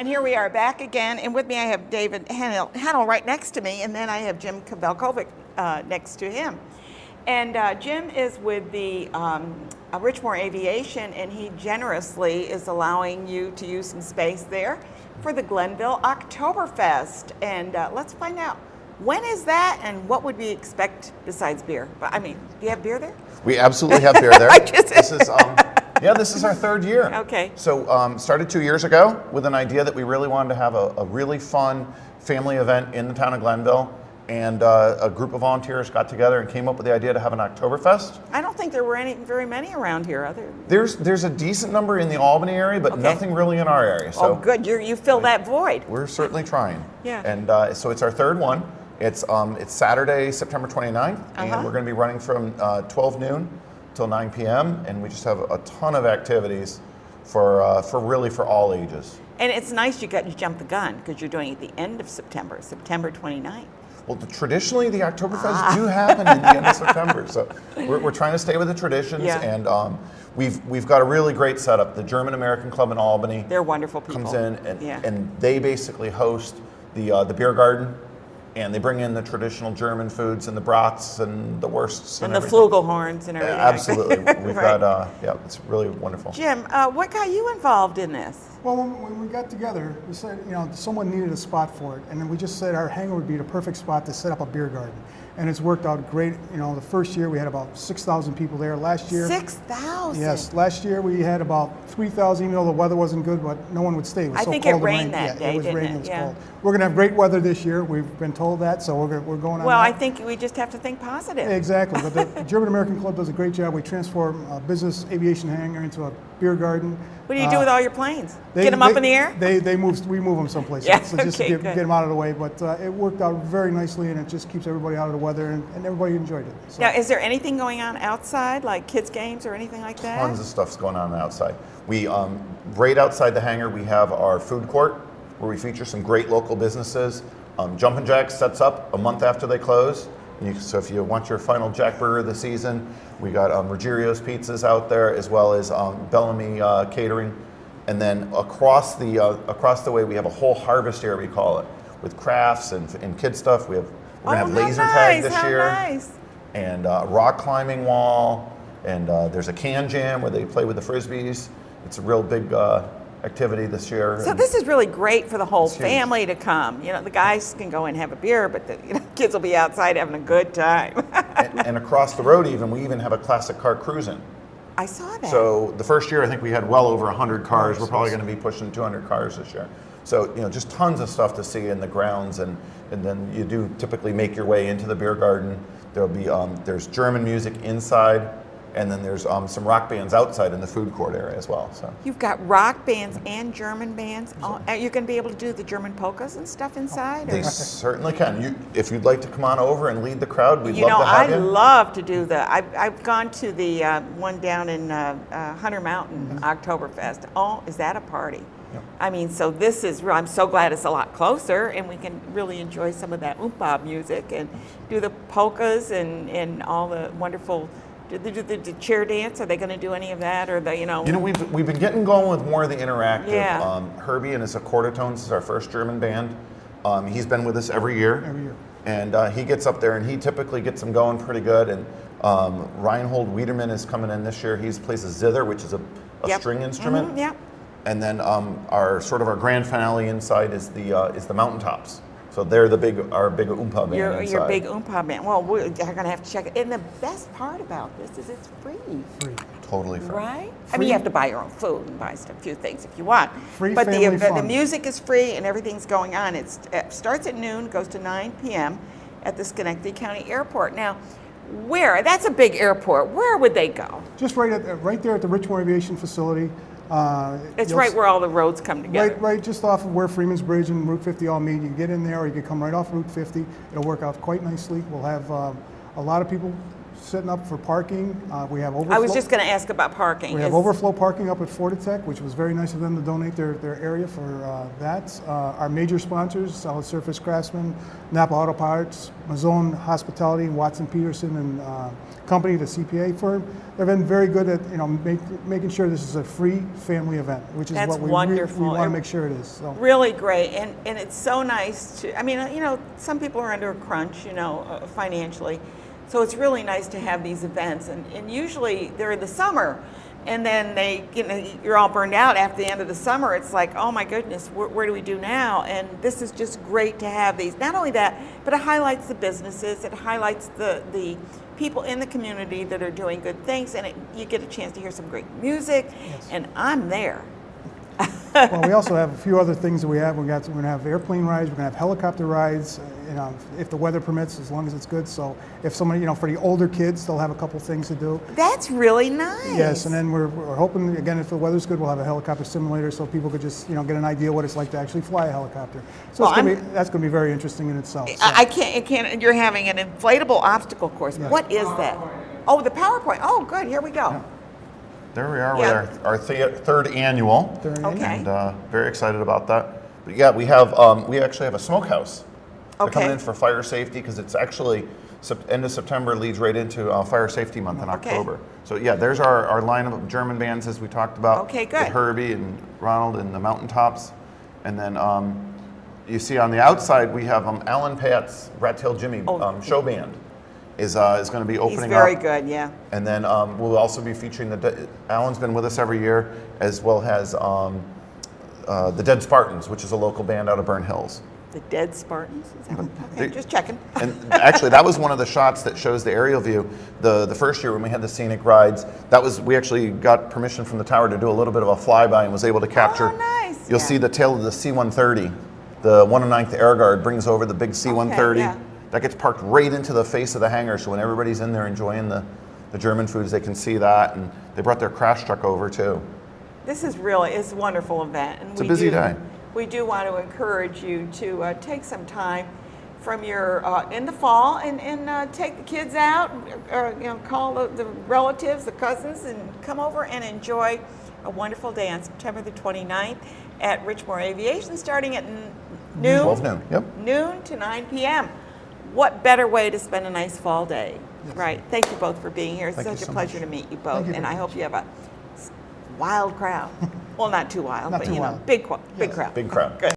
And here we are back again, and with me I have David Hennel right next to me, and then I have Jim Valachovic next to him. And Jim is with the Richmor Aviation, and he generously is allowing you to use some space there for the Glenville Oktoberfest. And let's find out, when is that, and what would we expect besides beer? I mean, do you have beer there? We absolutely have beer there. This is our third year. Okay. So started 2 years ago with an idea that we really wanted to have a really fun family event in the town of Glenville. And a group of volunteers got together and came up with the idea to have an Oktoberfest. I don't think there were very many around here. There's a decent number in the Albany area, but nothing really in our area. So good. You fill that void. We're certainly trying. Yeah. And so it's our third one. It's Saturday, September 29th, and we're going to be running from 12 noon till 9 p.m. And we just have a ton of activities for all ages. And it's nice you jump the gun because you're doing it at the end of September 29th. Well, traditionally the Oktoberfest do happen in the end of September, so we're trying to stay with the traditions, and we've got a really great setup. The German American Club in Albany, they're wonderful people, comes in and they basically host the beer garden, and they bring in the traditional German foods and the brats and the wursts and the flugelhorns and everything. Absolutely, we've got it's really wonderful. Jim, what got you involved in this? Well, when we got together, we said, someone needed a spot for it, and then we just said our hangar would be the perfect spot to set up a beer garden. And it's worked out great. The first year we had about 6,000 people there. Last year, 6,000. Yes, last year we had about 3,000. Even though the weather wasn't good, but no one would stay. It was so think cold it rained that day. It was raining. It was cold. We're going to have great weather this year. We've been told that, so we're going on. Well, that. I think we just have to think positive. Exactly. But the German American Club does a great job. We transform a business aviation hangar into a beer garden. What do you do with all your planes? Get them up in the air? We move them someplace. Yeah, so just to get them out of the way. But it worked out very nicely, and it just keeps everybody out of the weather, and everybody enjoyed it. So. Now, is there anything going on outside, like kids' games or anything like that? Tons of stuff's going on outside. We right outside the hangar, we have our food court where we feature some great local businesses. Jumpin' Jacks sets up a month after they close. So if you want your final Jack Burger of the season, we got Ruggerio's Pizzas out there, as well as Bellamy Catering. And then across the way, we have a whole harvest area, we call it, with crafts and kid stuff. We're gonna have laser tag this year, and rock climbing wall, and there's a can jam where they play with the frisbees. It's a real big activity this year. So this is really great for the whole family to come. The guys can go and have a beer, but the kids will be outside having a good time. and across the road, we even have a classic car cruising. I saw that. So the first year, I think we had well over 100 cars. We're probably going to be pushing 200 cars this year. So just tons of stuff to see in the grounds, and then you do typically make your way into the beer garden. There'll be there's German music inside, and then there's some rock bands outside in the food court area as well. So you've got rock bands and German bands. You're going to be able to do the German polkas and stuff inside? They certainly can. If you'd like to come on over and lead the crowd, we'd love to have you. I'd love to do that. I've gone to the one down in Hunter Mountain Oktoberfest. Oh, is that a party? Yeah. I mean, so I'm so glad it's a lot closer, and we can really enjoy some of that oompa music and do the polkas and all the wonderful. The chair dance, are they going to do any of that, or we've been getting going with more of the interactive. Yeah. Herbie and his Accordotones is our first German band. He's been with us every year. And he gets up there and he typically gets them going pretty good. And Reinhold Wiederman is coming in this year. He plays a zither, which is a string instrument. And then our grand finale inside is the Mountaintops. So they're our big oompa band. Your big oompa band. Well, we're going to have to check it. And the best part about this is it's free. Totally free. Right? Free. I mean, you have to buy your own food and buy a few things if you want. Free, but family fun. The music is free and everything's going on. It starts at noon, goes to 9 p.m. at the Schenectady County Airport. Now, that's a big airport. Where would they go? Just right there at the Richmor Aviation facility. It's right where all the roads come together. Right just off of where Freeman's Bridge and Route 50 all meet. You can get in there, or you can come right off Route 50. It'll work out quite nicely. We'll have a lot of people setting up for parking. We have overflow. I was just going to ask about parking. We have overflow parking up at Fortitech, which was very nice of them to donate their area for that. Our major sponsors, Solid Surface Craftsman, Napa Auto Parts, Mazzone Hospitality, Watson Peterson and Company, the CPA firm. They've been very good at making sure this is a free family event, which is what we want to make sure it is. So. Really great, and it's so nice to. I mean, some people are under a crunch, financially. So it's really nice to have these events, and usually they're in the summer, and then you're all burned out after the end of the summer. It's like, oh my goodness, where do we do now? And this is just great to have these. Not only that, but it highlights the businesses, it highlights the people in the community that are doing good things, and you get a chance to hear some great music, yes. And I'm there. Well, we also have a few other things that we have. We're going to have airplane rides. We're going to have helicopter rides. If the weather permits, as long as it's good. So, if somebody, for the older kids, they'll have a couple things to do. That's really nice. Yes, and then we're hoping again, if the weather's good, we'll have a helicopter simulator so people could just get an idea what it's like to actually fly a helicopter. So that's going to be very interesting in itself. So. I can't. You're having an inflatable obstacle course. Yes. What is that? Oh, the PowerPoint. Oh, good. Here we go. Yeah. There we are with our third annual. Okay. And very excited about that. But yeah, we actually have a smokehouse. They're coming in for fire safety because it's actually end of September leads right into Fire Safety Month in October. So yeah, there's our lineup of German bands as we talked about. Okay, good. With Herbie and Ronald and the Mountaintops. And then you see on the outside we have Alan Pat's Rat Tail Jimmy show band. Is going to be opening up. He's very good, yeah. And then we'll also be featuring Alan's been with us every year, as well as the Dead Spartans, which is a local band out of Burn Hills. The Dead Spartans? Is that okay, just checking. And actually, that was one of the shots that shows the aerial view. The first year when we had the scenic rides, we actually got permission from the tower to do a little bit of a flyby and was able to capture. Oh, nice. You'll see the tail of the C-130. The 109th Air Guard brings over the big C-130. Okay, yeah. That gets parked right into the face of the hangar, so when everybody's in there enjoying the German foods, they can see that, and they brought their crash truck over too. It's a wonderful event. And it's a busy day. We do want to encourage you to take some time from your, in the fall, and take the kids out, or call the relatives, the cousins, and come over and enjoy a wonderful day on September the 29th at Richmor Aviation, starting at noon. 12 noon, yep. Noon to 9 p.m. What better way to spend a nice fall day, right? Thank you both for being here. It's such a pleasure to meet you both, and I hope you have a wild crowd. Well, not too wild, but big crowd. Big crowd. Good.